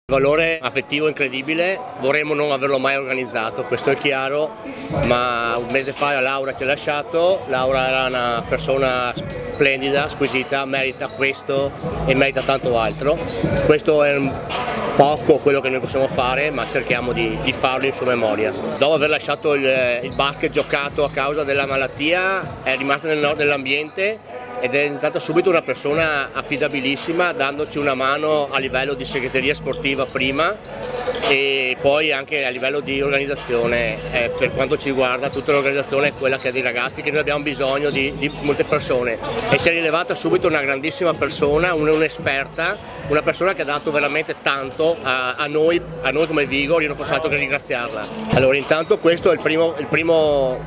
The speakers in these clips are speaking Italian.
Valore affettivo incredibile, vorremmo non averlo mai organizzato, questo è chiaro, ma un mese fa Laura ci ha lasciato. Laura era una persona splendida, squisita, merita questo e merita tanto altro. Questo è poco quello che noi possiamo fare, ma cerchiamo di farlo in sua memoria. Dopo aver lasciato il basket giocato a causa della malattia, è rimasta nell'ambiente ed è diventata subito una persona affidabilissima, dandoci una mano a livello di segreteria sportiva prima e poi anche a livello di organizzazione. Per quanto ci riguarda tutta l'organizzazione è quella che ha dei ragazzi, che noi abbiamo bisogno di molte persone, e si è rilevata subito una grandissima persona, un'esperta, una persona che ha dato veramente tanto a noi come Vigor. Io non posso altro che ringraziarla. Allora, intanto questo è il primo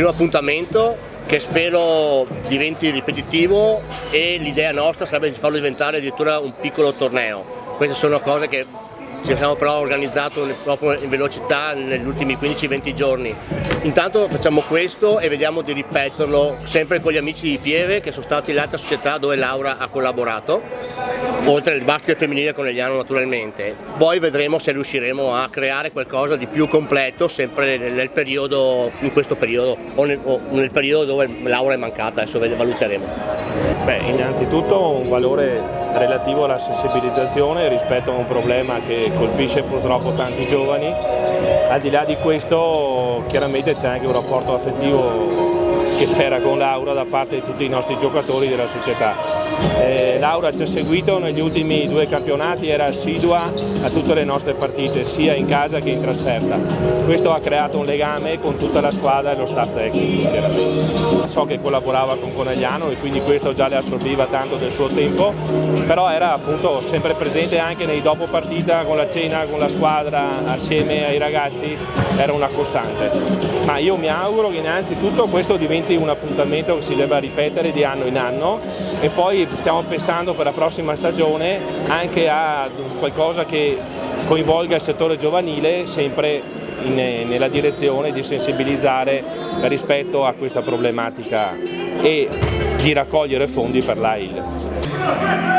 appuntamento, che spero diventi ripetitivo, e l'idea nostra sarebbe di farlo diventare addirittura un piccolo torneo. Queste sono cose che ci siamo però organizzato proprio in velocità negli ultimi 15-20 giorni. Intanto facciamo questo e vediamo di ripeterlo sempre con gli amici di Pieve, che sono stati l'altra società dove Laura ha collaborato, oltre al basket femminile con Eliano naturalmente. Poi vedremo se riusciremo a creare qualcosa di più completo sempre in questo periodo o nel periodo dove Laura è mancata. Adesso valuteremo. Beh, innanzitutto un valore relativo alla sensibilizzazione rispetto a un problema che colpisce purtroppo tanti giovani. Al di là di questo, chiaramente c'è anche un rapporto affettivo che c'era con Laura da parte di tutti i nostri giocatori della società. Laura ci ha seguito negli ultimi 2 campionati, era assidua a tutte le nostre partite, sia in casa che in trasferta. Questo ha creato un legame con tutta la squadra e lo staff tecnico, chiaramente. So che collaborava con Conegliano e quindi questo già le assorbiva tanto del suo tempo, però era appunto sempre presente anche nei dopo partita, con la cena, con la squadra, assieme ai ragazzi, era una costante. Ma io mi auguro che innanzitutto questo diventi un appuntamento che si debba ripetere di anno in anno, e poi stiamo pensando per la prossima stagione anche a qualcosa che coinvolga il settore giovanile, sempre nella direzione di sensibilizzare rispetto a questa problematica e di raccogliere fondi per l'AIL.